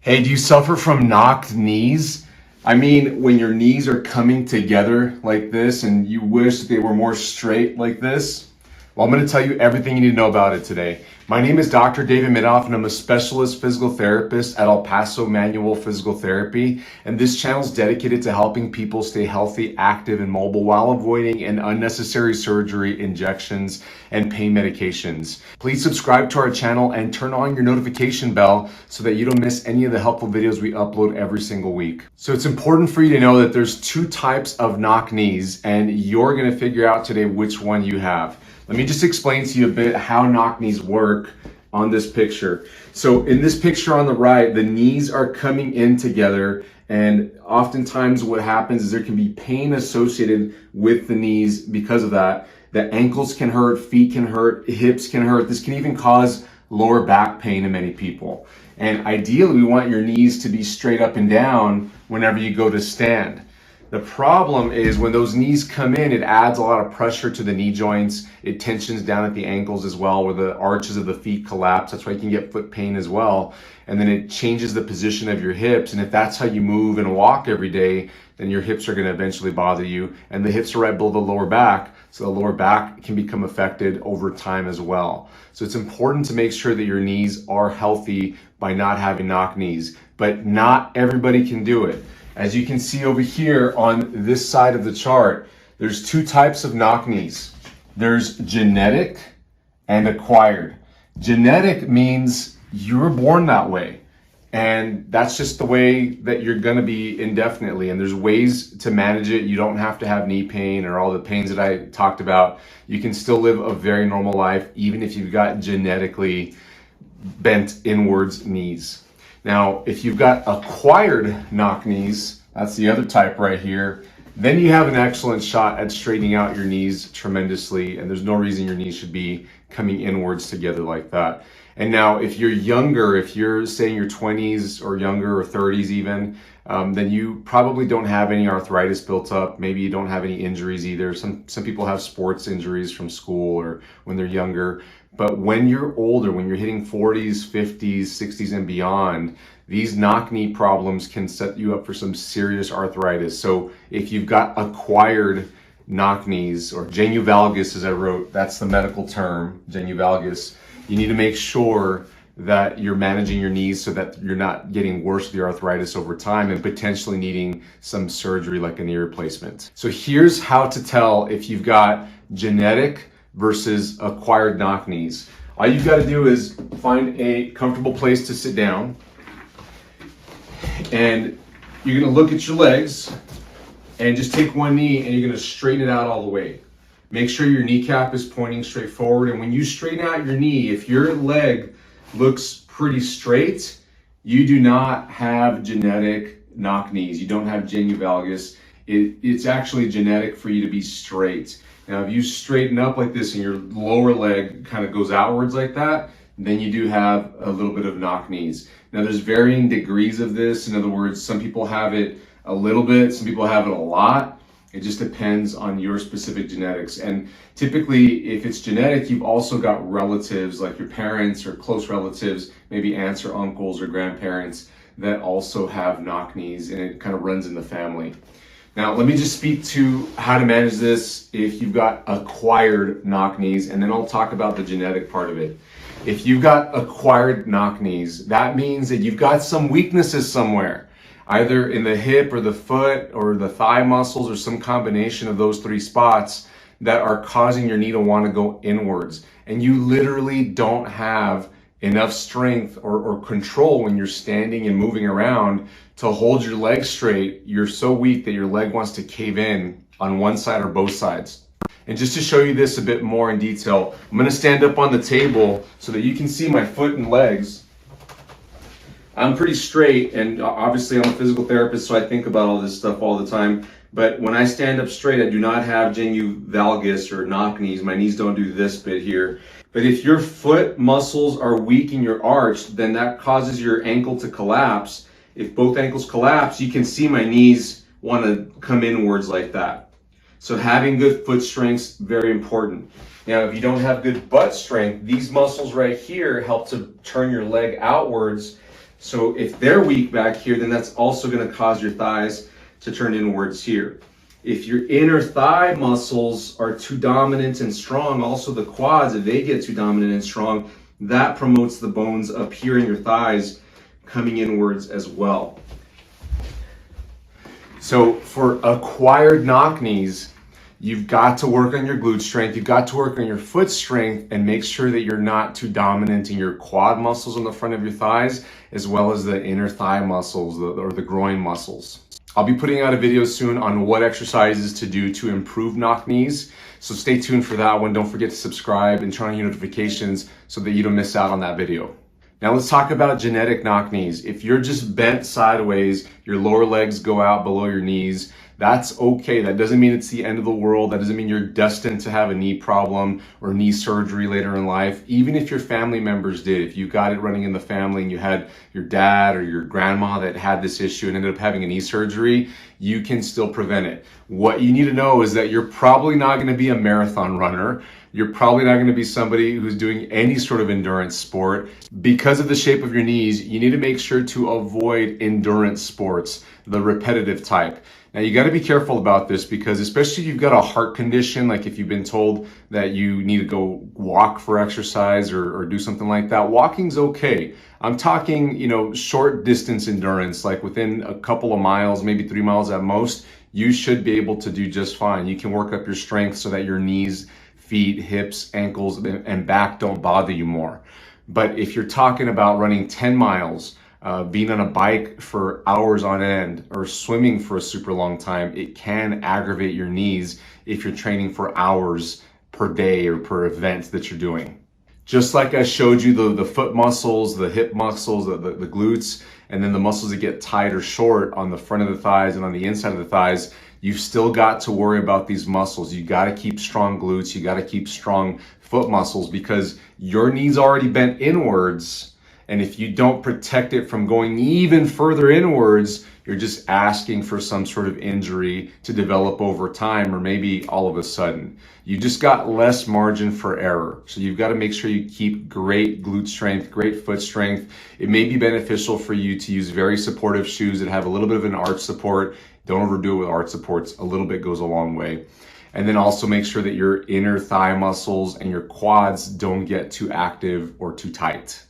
Hey, do you suffer from knocked knees? I mean, when your knees are coming together like this and you wish they were more straight like this? Well, I'm going to tell you everything you need to know about it today. My name is Dr. David Midoff, and I'm a specialist physical therapist at Paso Manual Physical Therapy. And this channel is dedicated to helping people stay healthy, active, and mobile while avoiding an unnecessary surgery, injections, and pain medications. Please subscribe to our channel and turn on your notification bell so that you don't miss any of the helpful videos we upload every single week. So it's important for you to know that there's two types of knock knees, and you're going to figure out today which one you have. Let me just explain to you a bit how knock knees work on this picture. So in this picture on the right, the knees are coming in together, and oftentimes what happens is there can be pain associated with the knees because of that. The ankles can hurt, feet can hurt, hips can hurt. This can even cause lower back pain in many people. And ideally, we want your knees to be straight up and down whenever you go to stand. The problem is when those knees come in, it adds a lot of pressure to the knee joints. It tensions down at the ankles as well, where the arches of the feet collapse. That's why you can get foot pain as well. And then it changes the position of your hips. And if that's how you move and walk every day, then your hips are going to eventually bother you. And the hips are right below the lower back. So the lower back can become affected over time as well. So it's important to make sure that your knees are healthy by not having knock knees. But not everybody can do it. As you can see over here on this side of the chart, there's two types of knock knees. There's genetic and acquired. Genetic means you were born that way, and that's just the way that you're going to be indefinitely. And there's ways to manage it. You don't have to have knee pain or all the pains that I talked about. You can still live a very normal life even if you've got genetically bent inwards knees. Now, if you've got acquired knock knees, that's the other type right here, then you have an excellent shot at straightening out your knees tremendously, and there's no reason your knees should be coming inwards together like that. And now, if you're younger, if you're say in your 20s or younger or 30s even, then you probably don't have any arthritis built up. Maybe you don't have any injuries either. Some people have sports injuries from school or when they're younger. But when you're older, when you're hitting 40s, 50s, 60s, and beyond, these knock knee problems can set you up for some serious arthritis. So if you've got acquired knock knees, or genu valgus as I wrote, that's the medical term, genu valgus, you need to make sure that you're managing your knees so that you're not getting worse with your arthritis over time and potentially needing some surgery like a knee replacement. So here's how to tell if you've got genetic versus acquired knock knees. All you've got to do is find a comfortable place to sit down, and you're going to look at your legs and just take one knee and you're going to straighten it out all the way. Make sure your kneecap is pointing straight forward, and when you straighten out your knee, if your leg looks pretty straight, you do not have genetic knock knees. You don't have genu valgus. It's actually genetic for you to be straight. Now, if you straighten up like this and your lower leg kind of goes outwards like that, then you do have a little bit of knock knees. Now, there's varying degrees of this. In other words, some people have it a little bit, some people have it a lot. It just depends on your specific genetics. And typically, if it's genetic, you've also got relatives like your parents or close relatives, maybe aunts or uncles or grandparents that also have knock knees, and it kind of runs in the family. Now, let me just speak to how to manage this if you've got acquired knock knees, and then I'll talk about the genetic part of it. If you've got acquired knock knees, that means that you've got some weaknesses somewhere, either in the hip or the foot or the thigh muscles or some combination of those three spots that are causing your knee to want to go inwards. And you literally don't have enough strength or control when you're standing and moving around to hold your leg straight. You're so weak that your leg wants to cave in on one side or both sides. And just to show you this a bit more in detail, I'm going to stand up on the table so that you can see my foot and legs. I'm pretty straight, and obviously I'm a physical therapist, so I think about all this stuff all the time. But when I stand up straight, I do not have genu valgus or knock knees. My knees don't do this bit here. But if your foot muscles are weak and you're arched, then that causes your ankle to collapse. If both ankles collapse, you can see my knees want to come inwards like that. So having good foot strength is very important. Now, if you don't have good butt strength, these muscles right here help to turn your leg outwards So if they're weak back here, then that's also going to cause your thighs to turn inwards here. If your inner thigh muscles are too dominant and strong, also the quads, if they get too dominant and strong, that promotes the bones up here in your thighs coming inwards as well. So for acquired knock knees, you've got to work on your glute strength, you've got to work on your foot strength, and make sure that you're not too dominant in your quad muscles on the front of your thighs, as well as the inner thigh muscles or the groin muscles. I'll be putting out a video soon on what exercises to do to improve knock knees. So stay tuned for that one. Don't forget to subscribe and turn on your notifications so that you don't miss out on that video. Now let's talk about genetic knock knees. If you're just bent sideways, your lower legs go out below your knees, that's okay. That doesn't mean it's the end of the world. That doesn't mean you're destined to have a knee problem or knee surgery later in life. Even if your family members did, if you got it running in the family and you had your dad or your grandma that had this issue and ended up having a knee surgery, you can still prevent it. What you need to know is that you're probably not going to be a marathon runner. You're probably not going to be somebody who's doing any sort of endurance sport. Because of the shape of your knees, you need to make sure to avoid endurance sports, the repetitive type. Now you got to be careful about this because especially if you've got a heart condition, like if you've been told that you need to go walk for exercise or do something like that, walking's okay. I'm talking, short distance endurance, like within a couple of miles, maybe 3 miles at most, you should be able to do just fine. You can work up your strength so that your knees, feet, hips, ankles, and back don't bother you more. But if you're talking about running 10 miles, being on a bike for hours on end, or swimming for a super long time, it can aggravate your knees if you're training for hours per day or per event that you're doing. Just like I showed you the foot muscles, the hip muscles, the glutes, and then the muscles that get tight or short on the front of the thighs and on the inside of the thighs, you've still got to worry about these muscles. You got to keep strong glutes. You got to keep strong foot muscles because your knee's already bent inwards. And if you don't protect it from going even further inwards, you're just asking for some sort of injury to develop over time or maybe all of a sudden. You just got less margin for error. So you've got to make sure you keep great glute strength, great foot strength. It may be beneficial for you to use very supportive shoes that have a little bit of an arch support. Don't overdo it with arch supports. A little bit goes a long way. And then also make sure that your inner thigh muscles and your quads don't get too active or too tight.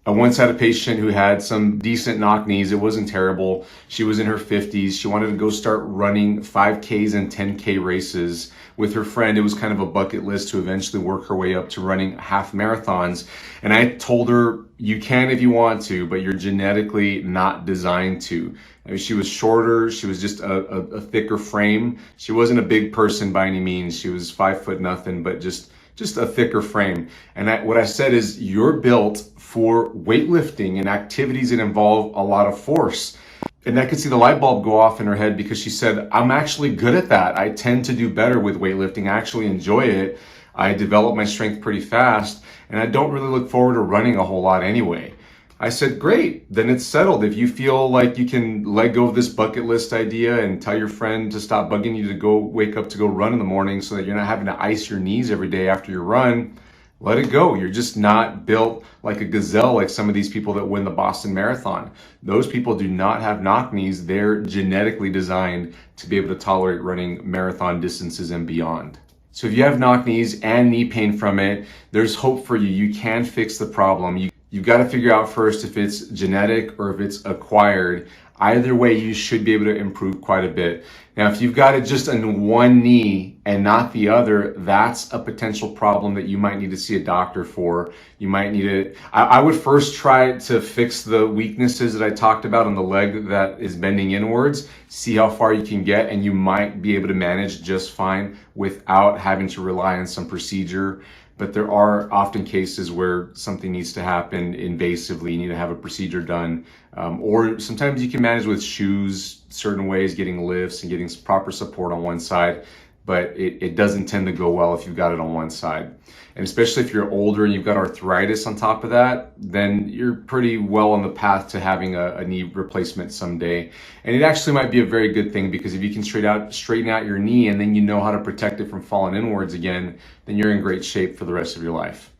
I once had a patient who had some decent knock knees. It wasn't terrible. She was in her 50s. She wanted to go start running 5Ks and 10K races with her friend. It was kind of a bucket list to eventually work her way up to running half marathons. And I told her, you can if you want to, but you're genetically not designed to. I mean, she was shorter. She was just a thicker frame. She wasn't a big person by any means. She was 5 foot nothing, but just a thicker frame. And what I said is, you're built for weightlifting and activities that involve a lot of force. And I could see the light bulb go off in her head because she said, I'm actually good at that. I tend to do better with weightlifting. I actually enjoy it. I develop my strength pretty fast, and I don't really look forward to running a whole lot anyway. I said, great, then it's settled. If you feel like you can let go of this bucket list idea and tell your friend to stop bugging you to go wake up to go run in the morning so that you're not having to ice your knees every day after your run, let it go. You're just not built like a gazelle like some of these people that win the Boston Marathon. Those people do not have knock knees. They're genetically designed to be able to tolerate running marathon distances and beyond. So if you have knock knees and knee pain from it, there's hope for you. You can fix the problem. You've got to figure out first if it's genetic or if it's acquired. Either way, you should be able to improve quite a bit. Now, if you've got it just on one knee and not the other, that's a potential problem that you might need to see a doctor for. You might need to, I would first try to fix the weaknesses that I talked about on the leg that is bending inwards, see how far you can get, and you might be able to manage just fine without having to rely on some procedure. But there are often cases where something needs to happen invasively. You need to have a procedure done. Or sometimes you can manage with shoes, certain ways, getting lifts and getting proper support on one side. But it doesn't tend to go well if you've got it on one side. And especially if you're older and you've got arthritis on top of that, then you're pretty well on the path to having a knee replacement someday. And it actually might be a very good thing, because if you can straighten out your knee and then you know how to protect it from falling inwards again, then you're in great shape for the rest of your life.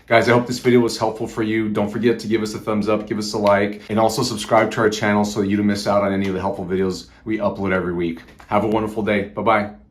Guys, I hope this video was helpful for you. Don't forget to give us a thumbs up, give us a like, and also subscribe to our channel so you don't miss out on any of the helpful videos we upload every week. Have a wonderful day. Bye-bye.